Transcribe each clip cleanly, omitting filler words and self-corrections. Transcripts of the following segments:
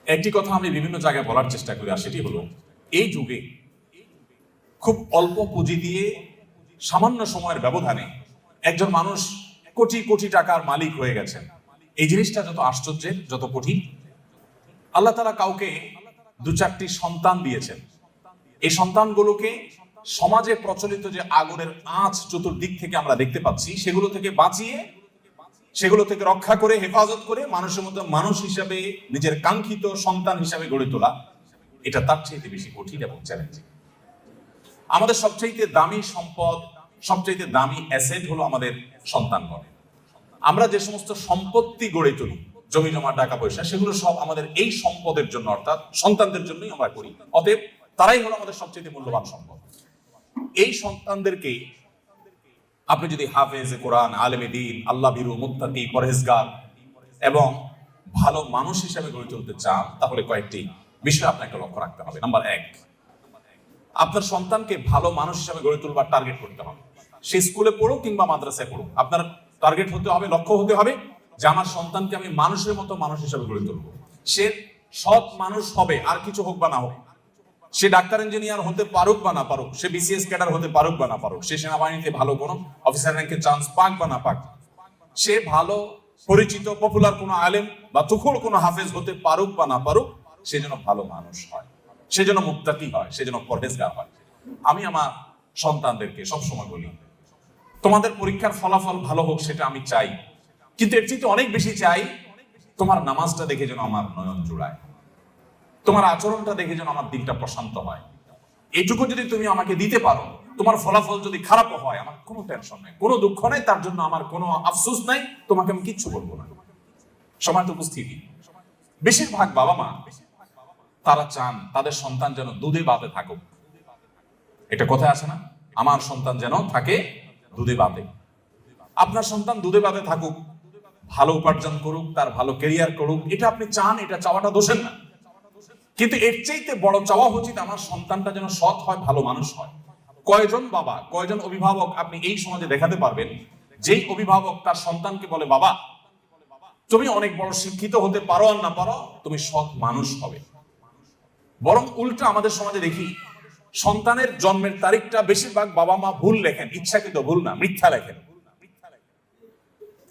একটি কথা আমি বিভিন্ন জায়গায় বলার চেষ্টা করি, আর সেটি হলো এই যুগে খুব অল্প পুঁজি দিয়ে সামান্য সময়ের ব্যবধানে একজন মানুষ কোটি কোটি টাকার মালিক হয়ে গেছেন। এই জিনিসটা যত আশ্চর্যের, যত কঠিন। আল্লাহ তাআলা কাউকে দু চারটি সন্তান দিয়েছেন। এই সন্তানগুলোকে সমাজে প্রচলিত যে আগুনের আঁচ চতুর্দিক থেকে আমরা দেখতে পাচ্ছি, সেগুলো থেকে বাঁচিয়ে, সেগুলো থেকে রক্ষা করে, হেফাজত করে মানুষের মধ্যে মানুষ হিসাবে, নিজের কাঙ্ক্ষিত সন্তান হিসাবে গড়ে তোলা, এটা তার চাইতে বেশি কঠিন এবং চ্যালেঞ্জিং। আমাদের সবচাইতে দামি সম্পদ, সবচাইতে দামি অ্যাসেট হলো আমাদের সন্তানগণ। আমরা যে সমস্ত সম্পত্তি গড়ে তুলি, জমি জমা, টাকা পয়সা, সেগুলো সব আমাদের এই সম্পদের জন্য, অর্থাৎ সন্তানদের জন্যই আমরা করি। অতএব তারাই হলো আমাদের সবচেয়ে মূল্যবান সম্পদ। এই সন্তানদেরকে আপনি যদি হাফেজ কোরআন, আলেমে দ্বীন, আল্লাহ ভীরু, মুত্তাকি, পরহেজগার এবং ভালো মানুষ হিসেবে গড়ে তুলতে চান, তাহলে কয়েকটি বিষয় আপনাকে লক্ষ্য রাখতে হবে। নাম্বার 1, আপনার সন্তানকে ভালো মানুষ হিসেবে গড়ে তুলবার টার্গেট করতে হবে। সে স্কুলে পড়ুক কিংবা মাদ্রাসায় পড়ুক, আপনার টার্গেট হতে হবে, লক্ষ্য হতে হবে যে আমার সন্তানকে আমি মানুষের মতো মানুষ হিসেবে গড়ে তুলবো। সে সৎ মানুষ হবে, আর কিছু হোক বা না হোক। সে ডাক্তার ইঞ্জিনিয়ার হতে পারুক বা না পারুক, সে বিসিএস ক্যাডার হতে পারুক বা না পারুক, সে সেনাবাহিনীতে ভালো কোনো অফিসার র্যাঙ্কে চান্স পাক বা না পাক, সে ভালো পরিচিত পপুলার কোনো আলেম বা তুখুল কোনো হাফেজ হতে পারুক বা না পারুক, সে যেন ভালো মানুষ হয়, সে যেন মুত্তাকি হয়, সে যেন পরহেজগার হয়। আমি আমার সন্তানদেরকে সবসময় বলি, তোমাদের পরীক্ষার ফলাফল ভালো হোক, সেটা আমি চাই, কিন্তু এর চেয়ে অনেক বেশি চাই তোমার নামাজটা দেখে যেন আমার নয়ন জোড়ায়, তোমার আচরণটা দেখে যেন আমার দিনটা প্রশান্ত হয়। এইটুকু যদি তুমি আমাকে দিতে পারো, তোমার ফলাফল যদি খারাপ হয়, আমার কোনো টেনশন নেই, কোনো দুঃখ নেই, তার জন্য আমার কোনো আফসোস নাই, তোমাকে আমি কিচ্ছু বলবো না। সময় তো উপস্থিতি, বেশিরভাগ বাবা মা তারা চান তাদের সন্তান যেন দুধে ভাতে থাকুক। এটা কোথায় আছে না, আমার সন্তান যেন থাকে দুধে ভাতে। আপনার সন্তান দুধে ভাতে থাকুক, ভালো উপার্জন করুক, তার ভালো ক্যারিয়ার করুক, এটা আপনি চান, এটা চাওয়াটা দোষের না। কিন্তু এর চাইতে বড় চাওয়া উচিত আমার সন্তানটা যেন সৎ হয়, ভালো মানুষ হয়। কয়জন বাবা, কয়জন অভিভাবক আপনি এই সমাজে দেখাতে পারবেন যেই অভিভাবক তার সন্তানকে বলে, বাবা তুমি অনেক বড় শিক্ষিত হতে পারো আর না পারো, তুমি সৎ মানুষ হবে। বরং উল্টা আমাদের সমাজে দেখি, সন্তানের জন্মের তারিখটা বেশিরভাগ বাবা মা ভুল লেখেন, ইচ্ছাকৃত ভুল না, মিথ্যা লেখেন।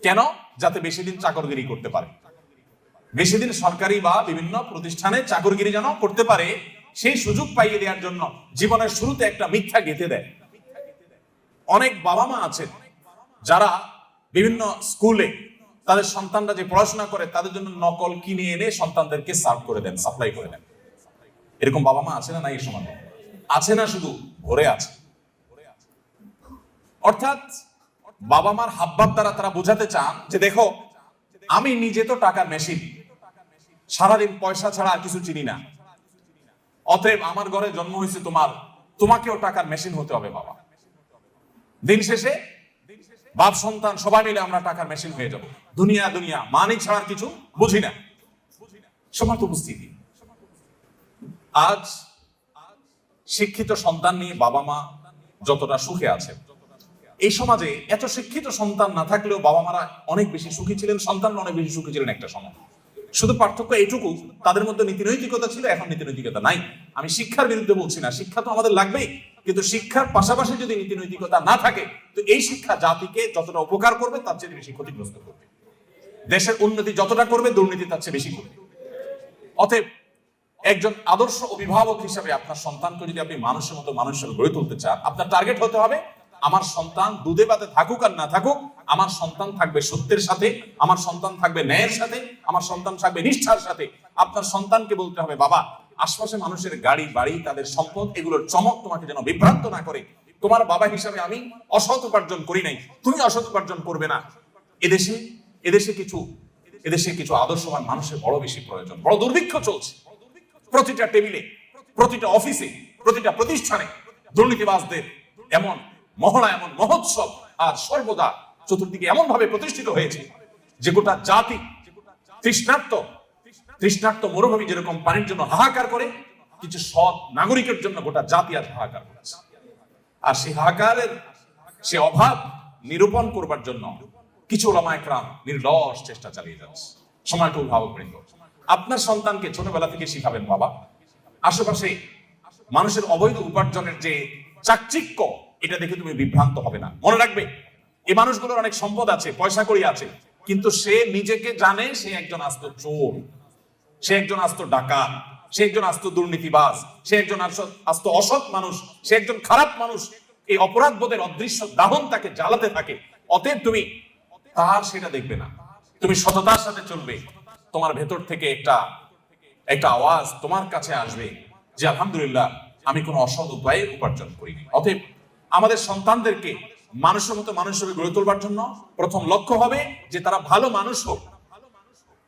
কেন? যাতে বেশি দিন চাকরগিরি করতে পারে, বেশি দিন সরকারি বা বিভিন্ন প্রতিষ্ঠানে চাকরগিরি যেন করতে পারে, সেই সুযোগ পাইয়ে দেওয়ার জন্য জীবনের শুরুতে একটা মিথ্যা গেঁথে দেয়। অনেক বাবা মা আছেন যারা বিভিন্ন স্কুলে তাদের সন্তানরা যে পড়াশোনা করে, তাদের জন্য নকল কিনে এনে সন্তানদেরকে সার্ভ করে দেন, সাপ্লাই করে দেন। এরকম বাবা মা আছে না? নাই সমাজে আছে না? শুধু ভরে আছে। অর্থাৎ বাবা মার হাবভাব দ্বারা তারা বোঝাতে চান যে দেখো, আমি নিজে তো টাকার মেশিন, সারাদিন পয়সা ছাড়া আর কিছু চিনি না, অতএব আমার ঘরে জন্ম হয়েছে তোমার, তোমাকেও টাকার মেশিন হতে হবে বাবা। দিন শেষে বাপ সন্তান সবাই মিলে আমরা টাকার মেশিন হয়ে যাব। দুনিয়া দুনিয়া মানি ছাড়ার কিছু বুঝি না। সবার তো উপস্থিতি। আজ শিক্ষিত সন্তান নিয়ে বাবা মা যতটা সুখে আছে, এই সমাজে এত শিক্ষিত সন্তান না থাকলেও বাবা মারা অনেক বেশি সুখী ছিলেন, সন্তানরা অনেক বেশি সুখী ছিলেন একটা সময়। শুধু পার্থক্য এইটুকু, তাদের মধ্যে নীতিনৈতিকতা ছিল, এখন নীতিনৈতিকতা নাই। আমি শিক্ষার বিরুদ্ধে বলছি না, শিক্ষা তো আমাদের লাগবেই, কিন্তু শিক্ষার পাশাপাশি যদি নীতিনৈতিকতা না থাকে, তো এই শিক্ষা জাতিকে যতটা উপকার করবে তার চেয়ে বেশি ক্ষতিগ্রস্ত করবে। দেশের উন্নতি যতটা করবে, দুর্নীতি তার চেয়ে বেশি করবে। অতএব একজন আদর্শ অভিভাবক হিসাবে আপনার সন্তানকে যদি আপনি মানুষের মতো মানুষ হিসেবে গড়ে তুলতে চান, আপনার টার্গেট হতে হবে আমার সন্তান দুধে ভাতে থাকুক আর না থাকুক, আমার সন্তান থাকবে সত্যের সাথে, আমার সন্তান থাকবে ন্যায়ের সাথে, আমার সন্তান থাকবে নিষ্ঠার সাথে। আপনার সন্তানকে বলতে হবে, বাবা আশপাশে মানুষের গাড়ি বাড়ি, তাদের সম্পদ, এগুলোর চমক তোমাকে যেন বিভ্রান্ত না করে। তোমার বাবা হিসাবে আমি অসৎ উপার্জন করি নাই, তুমি অসৎ উপার্জন করবে না। এদেশে কিছু আদর্শবান মানুষের বড় বেশি প্রয়োজন। বড় দুর্ভিক্ষ চলছে প্রতিটা টেবিলে, প্রতিটা অফিসে, প্রতিটা প্রতিষ্ঠানে দুর্নীতিবাজদের এমন মহড়া, এমন মহোৎসব আর সর্বদা চতুর্দিকে এমন ভাবে প্রতিষ্ঠিত হয়েছে যে গোটা জাতি তৃষ্ণার্ত মরুভূমি যেরকম পানির জন্য হাহাকার করে, কিছু সৎ নাগরিকের জন্য গোটা জাতি আজ হাহাকার করছে। আর সেই হাহাকারের সে অভাব নিরূপণ করবার জন্য কিছু ওলামা একরাম নির্লস চেষ্টা চালিয়ে যাচ্ছে। সময়টা অভিভাবকবৃন্দ, আপনার সন্তানকে ছোটবেলা থেকে শিখাবেন বাবা আশেপাশে মানুষের অবৈধ উপার্জনের যে চাকচিক্য, এটা দেখে তুমি বিভ্রান্ত হবে না। মনে রাখবে এই মানুষগুলোর অনেক সম্পদ আছে, পয়সা কড়ি আছে, কিন্তু সে নিজেকে জানে সে একজন আস্ত চোর, সে একজন আস্ত ডাকাত, সে একজন আস্ত দুর্নীতিবাজ, সে একজন আস্ত অসৎ মানুষ, সে একজন খারাপ মানুষ। এই অপরাধ বোধের অদৃশ্য দাহন তাকে জ্বালাতে থাকে। অতএব তুমি তার সেটা দেখবে না, তুমি সততার সাথে চলবে। তোমার ভেতর থেকে একটা আওয়াজ তোমার কাছে আসবে যে আলহামদুলিল্লাহ আমি কোনো অসৎ উপায়ে উপার্জন করিনি। অতএব আমাদের সন্তানদেরকে মানুষের মতো মানুষ হিসেবে গড়ে তোলবার জন্য প্রথম লক্ষ্য হবে যে তারা ভালো মানুষ হোক।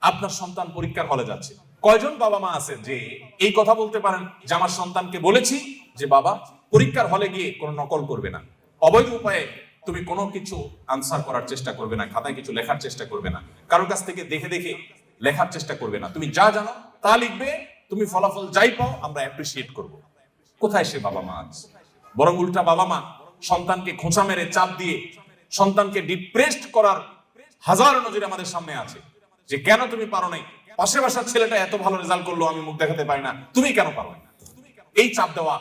আপনার সন্তান পরীক্ষার হলে যাচ্ছে, কয়জন বাবা মা আছে যে এই কথা বলতে পারেন যে আমার সন্তানকে বলেছি যে বাবা পরীক্ষার হলে গিয়ে কোনো নকল করবে না, অবৈধ উপায়ে তুমি কোনো কিছু আনসার করার চেষ্টা করবে না, খাতায় কিছু লেখার চেষ্টা করবে না, কারোর কাছ থেকে দেখে দেখে লেখার চেষ্টা করবে না, তুমি যা জানো তা লিখবে, তুমি ফলাফল যাই পাও আমরা অ্যাপ্রিসিয়েট করব। কোথায় সে বাবা মা আছে? বরং উল্টা বাবা মা সন্তানকে খোঁচা মেরে চাপ দিয়ে সন্তানকে ডিপ্রেসড করার হাজারো নজির আমাদের সামনে আছে যে কেন তুমি পারো নাই, পাশের বাসার ছেলেটা এত ভালো রেজাল্ট করলো আমি মুখ দেখাতে পারি না, তুমি কেন পারো না। এই চাপ দেওয়া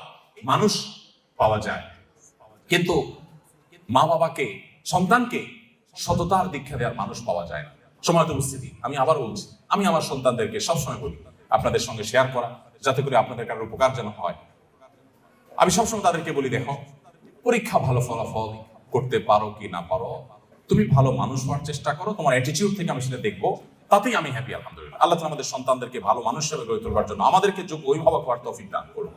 মানুষ পাওয়া যায়, কিন্তু মা বাবাকে সন্তানকে সততার দীক্ষা দেওয়ার মানুষ পাওয়া যায় না। সময়ত উপস্থিতি আমি আবার বলছি, আমি আমার সন্তানদেরকে সবসময় বলি আপনাদের সঙ্গে শেয়ার করা, যাতে করে আপনাদের কারোর উপকার যেন হয়। আমি সবসময় তাদেরকে বলি, দেখো পরীক্ষা ভালো ফলাফল করতে পারো কি না পারো, তুমি ভালো মানুষ হওয়ার চেষ্টা করো, তোমার অ্যাটিটিউড থেকে আমি সেটা দেখবো, তাতেই আমি হ্যাপি। আলহামদুলিল্লাহ আল্লাহ আমাদের সন্তানদেরকে ভালো মানুষ হিসেবে গড়ে তোলবার জন্য আমাদেরকে যোগ্য অভিভাবক হওয়ার তৌফিক দান করুন।